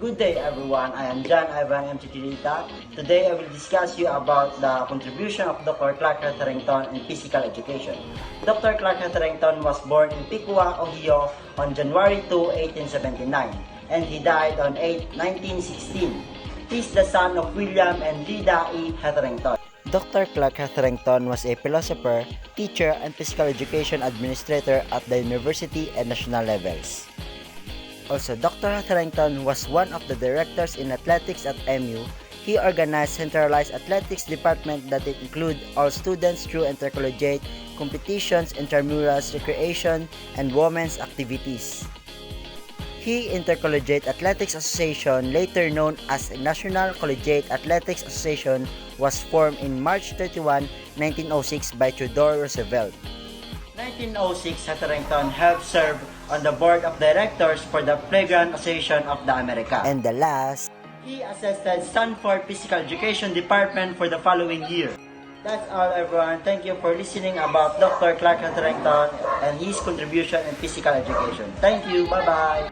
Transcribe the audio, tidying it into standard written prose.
Good day everyone, I am John Ivan M. Chichirita. Today I will discuss you about the contribution of Dr. Clark Hetherington in physical education. Dr. Clark Hetherington was born in Piqua, Ohio on January 2, 1879 and he died on 8, 1916. He is the son of William and Lida E. Hetherington. Dr. Clark Hetherington was a philosopher, teacher, and physical education administrator at the university and national levels. Also, Dr. Hetherington was one of the directors in athletics at MU. He organized centralized athletics department that include all students through intercollegiate competitions, intramurals, recreation, and women's activities. He Intercollegiate Athletics Association, later known as National Collegiate Athletics Association, was formed in March 31, 1906 by Theodore Roosevelt. 1906, Hetherington helped serve on the board of directors for the Playground Association of the America. And the last, he assisted Stanford Physical Education Department for the following year. That's all everyone. Thank you for listening about Dr. Clark Hetherington and his contribution in physical education. Thank you. Bye-bye.